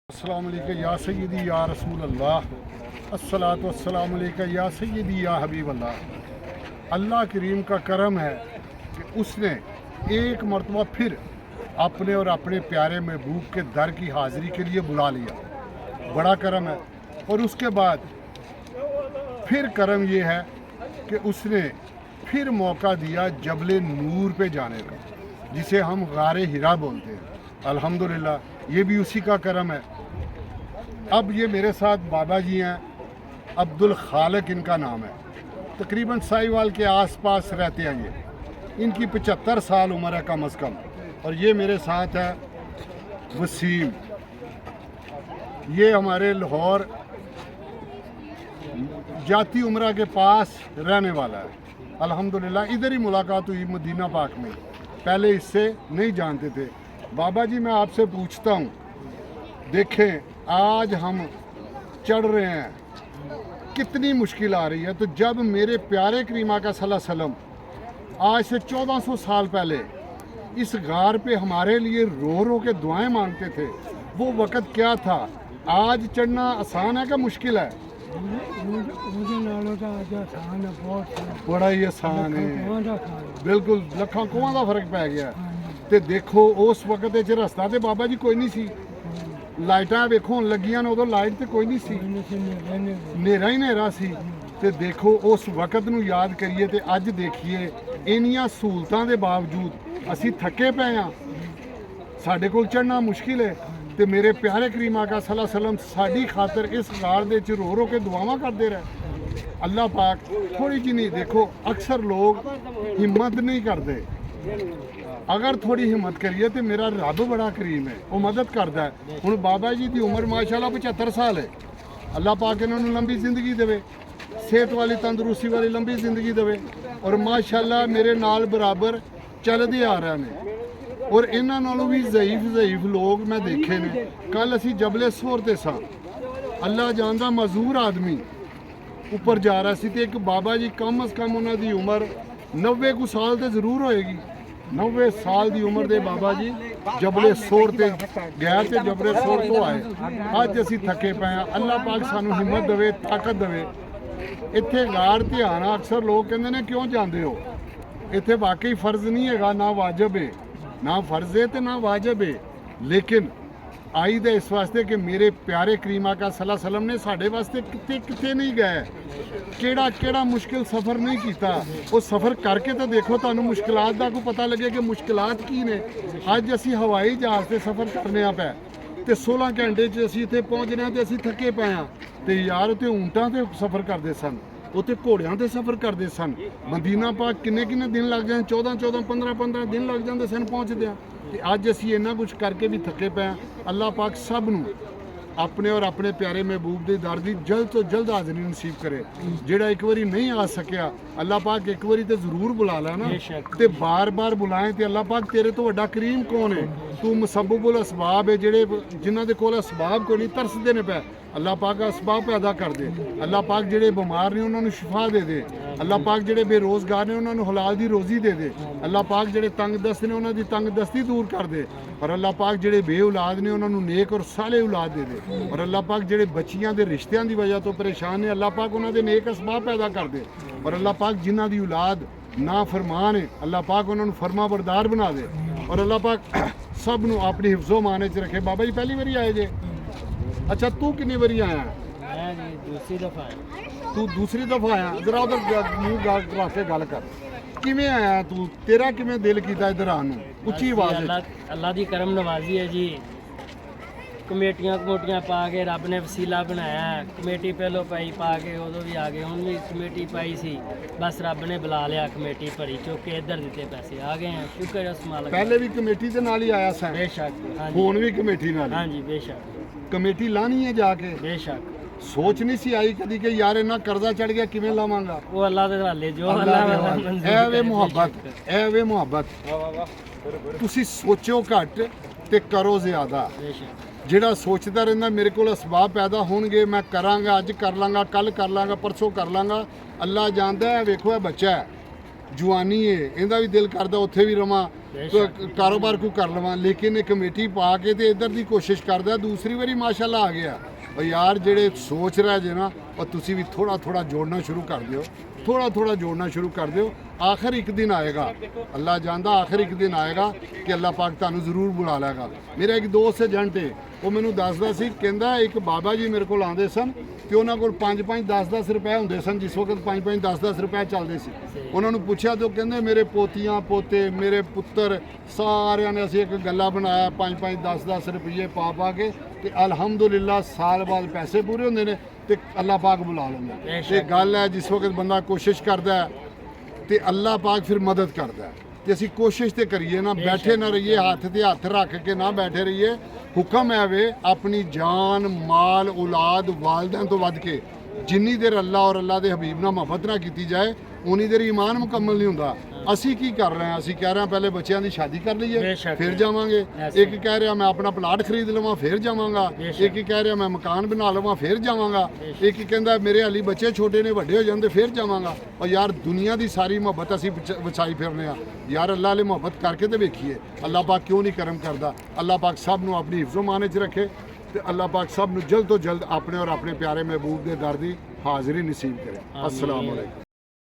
अस्सलाम वालेकुम या सय्यदी या रसूल अल्लाह अस्सलातु वस्सलामु अलैका या सय्यदी या हबीब अल्लाह। अल्लाह करीम का करम है कि उसने एक मरतबा फिर अपने और अपने प्यारे महबूब के दर की हाज़िरी के लिए बुला लिया। बड़ा करम है। और उसके बाद फिर करम ये है कि उसने फिर मौका दिया जबल नूर पे जाने का, जिसे हम गारे हिरा बोलते हैं। अल्हम्दुलिल्लाह ये भी उसी का करम है। अब ये मेरे साथ बाबा जी हैं, अब्दुल खालिक इनका नाम है। तकरीबन साहिवाल के आसपास रहते हैं ये। इनकी 75 साल उम्र है कम अज़ कम। और ये मेरे साथ है वसीम, ये हमारे लाहौर जाती उम्रा के पास रहने वाला है। अल्हम्दुलिल्लाह इधर ही मुलाकात हुई मदीना पाक में, पहले इससे नहीं जानते थे। बाबा जी मैं आपसे पूछता हूँ, देखें आज हम चढ़ रहे हैं, कितनी मुश्किल आ रही है। तो जब मेरे प्यारे करीमा का सल्लल्लाहु अलैहि वसल्लम आज से 1400 साल पहले इस गार पे हमारे लिए रो रो के दुआएं मांगते थे, वो वक़्त क्या था? आज चढ़ना आसान है कि मुश्किल है? बड़ा ही आसान है, बिल्कुल लखा कोहां दा फर्क पै गया। ते देखो उस वक्त रस्ता तो बाबा जी कोई नहीं सी, लाइटां वेखो हुण लगियां ने, उदों लाइट तो कोई नहीं सी, नेरा ही नेरा सी। ते देखो उस वक्त नूं याद करिए ते अज देखिए इन्नियां सहूलतां दे बावजूद असीं थके पे हाँ, साडे कोल चढ़ना मुश्किल है। ते मेरे प्यारे करीमा का सल्लल्लाहु अलैहि वसल्लम साडी खातर इस गार दे च रो रो के दुआवां करदे रहे। अल्लाह पाक थोड़ी जी नहीं, देखो अक्सर लोग हिम्मत नहीं करते, अगर थोड़ी हिम्मत करिए तो मेरा रब बड़ा करीम है, वो मदद करता है। हुण बाबा जी की उम्र माशाल्लाह 75 साल है। अल्लाह पाक इन्होंने लंबी जिंदगी देवे, सेहत वाली तंदुरुस्ती वाली लंबी जिंदगी देवे। और माशाल्लाह मेरे नाल बराबर चलते आ रहे हैं। और इन्हां नालों भी ज़ईफ लोग मैं देखे ने। कल असी जबले सोर ते सां, अल्लाह जानदा मजूर आदमी ऊपर जा रहा सी, ते एक बाबा जी कम अज़ कम उन्हां दी उम्र 90 कुछ साल तो जरूर होएगी। 90 साल की उम्र के बाबा जी जबले सोर ते गए थे, जबले सोर तो आए। अज असी थके पे हैं। अल्लाह पाक सानू हिम्मत देवे, ताकत देवे। इत्थे गार ते आना अक्सर लोग कहते हैं क्यों जाते हो, इत्थे वाकई फर्ज नहीं है, ना वाजब है, ना फर्ज है तो ना वाजब है। लेकिन आई दे इस वास्ते कि मेरे प्यारे करीमा का सल्लल्लाहु अलैहि वसल्लम ने साढ़े वास्ते कितने कितने नहीं गए, केड़ा केड़ा मुश्किल सफ़र नहीं किया। वो सफ़र करके तो देखो, तुहानू मुश्किलात का कोई पता लगे कि मुश्किलात की ने। अज असी हवाई जहाज़ से सफ़र करने पे तो 16 घंटे असी इत्थे पहुँचने तो असी थके पे हाँ। तो यार उत्ते ऊंटां ते सफ़र करते सन, उत्ते घोड़ियां ते सफ़र करते सन। मदीना पाक किन्ने किन्ने दिन लग जाते, 14 15 दिन लग जाते सन पहुँचदे। तो अज असी इन्ना कुछ करके भी थके पे हैं। अल्लाह पाक सब नूं अपने और अपने प्यारे महबूब के दर की जल्द तो जल्द हाज़री नसीब करे। जेड़ा एक बारी नहीं आ सकिया, अल्लाह पाक एक बारी तो जरूर बुला लै ना, तो बार बार बुलाए। तो अल्लाह पाक तेरे तो वड्डा करीम कौन है? तू मुसब्बिबुल असबाब है, जेड़े जिन्हां दे कोल असबाब कोई नहीं, तरसदे ने पे। अल्लाह पाक असबाब पैदा कर दे। अल्लाह पाक जेड़े बीमार ने उन्होंने शिफा दे दे। अल्लाह पाक जेड़े बेरोजगार ने उन्होंने हलाल दी रोजी दे दे। अल्लाह पाक जेड़े तंग दस्त ने उन्होंने तंग दस्ती दूर कर दे। और अल्लाह पाक जेड़े बे औलाद ने उन्होंने नेक और साले औलाद दे दे। और अल्लाह पाक जेड़े बच्चियां दे रिश्तियां की वजह तो परेशान ने, अल्लाह पाक उन्होंने नेक असबाब पैदा कर दे। और अल्लाह पाक जिन्हां दी औलाद ना फरमान है, अल्लाह पाक उन्होंने फरमा बरदार बना दे। और अल्लाह पाक सब नूं अपनी हिफ्ज़ो माने च रखे। बाबा जी पहली बारी आए जे? अच्छा तू कितनी बारी आया? दूसरी दफा तू दूसरी दफा आया? जरा उधर मुंह करा के गल कर, किवें आया तू? तेरा किवें दिल कीता इधर आने नूं? उच्ची आवाज़ विच। अल्लाह की करम नवाजी है जी। कमेटियां पा के रब ने वसीला बनाया। कमेटी पहलों पाई पा के उदों भी आ गए, हुण भी कमेटी पाई सी, बस रब ने बुला लिया, कमेटी भरी चुक के इधर दिते पैसे आ गए हैं। शुक्र है उस मालिक। पहले भी कमेटी दे नाल ही आया सा? बेशक। हुण भी कमेटी नाल? हाँ जी बेशक। कमेटी लानी है जाके? बेशक। सोच नहीं सी आई कदी कि यार इन्ना कर्जा चढ़ गया किवें लावांगा? वो अल्लाह दे हवाले, जो ऐ वे मुहब्बत, ऐ वे मुहब्बत। तुसी सोचो घट ते करो ज़्यादा। ਜਿਹੜਾ सोचता रहता मेरे को असबाब पैदा होणगे, मैं करांगा, अज कर लांगा, कल कर लांगा, परसों कर लांगा। अल्लाह जानदा है। वेखो है बच्चा है, जवानी है, इहदा भी दिल करदा उत्थे भी रवां, ਕਾਰੋਬਾਰ ਕੋ ਕਰ ਲਵਾਂ, ਲੇਕਿਨ ਇਹ ਕਮੇਟੀ ਪਾ ਕੇ ਤੇ ਇੱਧਰ ਦੀ ਕੋਸ਼ਿਸ਼ ਕਰਦਾ। ਦੂਸਰੀ ਵਾਰੀ ਮਾਸ਼ਾਅੱਲਾ ਆ ਗਿਆ। ਉਹ ਯਾਰ ਜਿਹੜੇ ਸੋਚ ਰਿਹਾ ਜੇ ਨਾ, ਉਹ ਤੁਸੀਂ ਵੀ ਥੋੜਾ ਥੋੜਾ ਜੋੜਨਾ ਸ਼ੁਰੂ ਕਰ ਦਿਓ, ਥੋੜਾ ਥੋੜਾ ਜੋੜਨਾ ਸ਼ੁਰੂ ਕਰ ਦਿਓ। ਆਖਰ ਇੱਕ ਦਿਨ ਆਏਗਾ, ਅੱਲਾ ਜਾਣਦਾ, ਆਖਰ ਇੱਕ ਦਿਨ ਆਏਗਾ ਕਿ ਅੱਲਾ ਪਾਕ ਤੁਹਾਨੂੰ ਜ਼ਰੂਰ ਬੁਲਾ ਲੇਗਾ। ਮੇਰਾ ਇੱਕ ਦੋਸਤ ਏਜੰਟ ਹੈ, ਉਹ ਮੈਨੂੰ ਦੱਸਦਾ ਸੀ, ਕਹਿੰਦਾ ਇੱਕ ਬਾਬਾ ਜੀ ਮੇਰੇ ਕੋਲ ਆਉਂਦੇ ਸਨ ਤੇ ਉਹਨਾਂ ਕੋਲ 5-5 10-10 ਰੁਪਏ ਹੁੰਦੇ ਸਨ। ਜਿਸ ਵਕਤ 5-5 10-10 ਰੁਪਏ ਚੱਲਦੇ ਸੀ, ਉਹਨਾਂ ਨੂੰ ਪੁੱਛਿਆ ਤੇ ਉਹ ਕਹਿੰਦੇ ਮੇਰੇ ਪੋਤੀਆਂ ਪੋਤੇ, ਮੇਰੇ ਪੁੱਤਰ, ਸਾਰਿਆਂ ਨੇ ਅਸੀਂ ਇੱਕ ਗੱਲਾ ਬਣਾਇਆ 5-5 10-10 ਰੁਪਏ ਪਾ ਕੇ ਤੇ ਅਲਹਮਦੁਲਿਲਾ ਸਾਲ ਬਾਅਦ ਪੈਸੇ ਪੂਰੇ ਹੁੰਦੇ ਨੇ ਤੇ ਅੱਲਾ ਪਾਕ ਬੁਲਾ ਲੈਂਦਾ। ਤੇ ਗੱਲ ਹੈ ਜਿਸ ਵਕਤ ਬੰਦਾ ਕੋਸ਼ਿਸ਼ ਕਰਦਾ ਹੈ ਤੇ ਅੱਲਾ ਪਾਕ ਫਿਰ ਮਦਦ ਕਰਦਾ ਹੈ। ਤੇ ਅਸੀਂ ਕੋਸ਼ਿਸ਼ ਤੇ ਕਰੀਏ ਨਾ, ਬੈਠੇ ਨਾ ਰਹੀਏ, ਹੱਥ ਤੇ ਹੱਥ ਰੱਖ ਕੇ ਨਾ ਬੈਠੇ ਰਹੀਏ। ਹੁਕਮ ਹੈ ਵੇ ਆਪਣੀ ਜਾਨ, ਮਾਲ, ਔਲਾਦ, ਵਾਲਿदैन ਤੋਂ ਵੱਧ ਕੇ ਜਿੰਨੀ ਦੇਰ ਅੱਲਾ ਔਰ ਅੱਲਾ ਦੇ ਹਬੀਬ ਨਾਲ ਮੁਹੱਬਤ ਨਾ ਕੀਤੀ ਜਾਏ ਉਨੀ ਦੇਰ ਈਮਾਨ ਮੁਕੰਮਲ ਨਹੀਂ ਹੁੰਦਾ। ਅਸੀਂ ਕੀ ਕਰ ਰਹੇ ਹਾਂ? ਅਸੀਂ ਕਹਿ ਰਹੇ ਹਾਂ ਪਹਿਲੇ ਬੱਚਿਆਂ ਦੀ ਸ਼ਾਦੀ ਕਰ ਲਈਏ ਫਿਰ ਜਾਵਾਂਗੇ। ਇੱਕ ਕਹਿ ਰਿਹਾ ਮੈਂ ਆਪਣਾ ਪਲਾਟ ਖਰੀਦ ਲਵਾਂ ਫਿਰ ਜਾਵਾਂਗਾ। ਇੱਕ ਕਹਿ ਰਿਹਾ ਮੈਂ ਮਕਾਨ ਬਣਾ ਲਵਾਂ ਫਿਰ ਜਾਵਾਂਗਾ। ਇੱਕ ਕਹਿੰਦਾ ਮੇਰੇ ਹਾਲੀ ਬੱਚੇ ਛੋਟੇ ਨੇ, ਵੱਡੇ ਹੋ ਜਾਂਦੇ ਫਿਰ ਜਾਵਾਂਗਾ। ਔਰ ਯਾਰ ਦੁਨੀਆ ਦੀ ਸਾਰੀ ਮੁਹੱਬਤ ਅਸੀਂ ਵਛਾਈ ਫਿਰਨੇ ਆ ਯਾਰ। ਅੱਲਾ ਵਾਲੀ ਮੁਹੱਬਤ ਕਰਕੇ ਤੇ ਵੇਖੀਏ ਅੱਲਾ ਪਾਕ ਕਿਉਂ ਨਹੀਂ ਕਰਮ ਕਰਦਾ। ਅੱਲਾ ਪਾਕ ਸਭ ਨੂੰ ਆਪਣੀ ਹਿਫਜ਼ੋ ਮਾਨੇ 'ਚ ਰੱਖੇ ਤੇ ਅੱਲਾ ਪਾਕ ਸਭ ਨੂੰ ਜਲਦ ਤੋਂ ਜਲਦ ਆਪਣੇ ਔਰ ਆਪਣੇ ਪਿਆਰੇ ਮਹਿਬੂਬ ਦੇ ਦਰ ਦੀ ਹਾਜ਼ਰੀ ਨਸੀਬ ਕਰੇ। ਅਸਲਾਮ ਵਾਲੇਕੁਮ।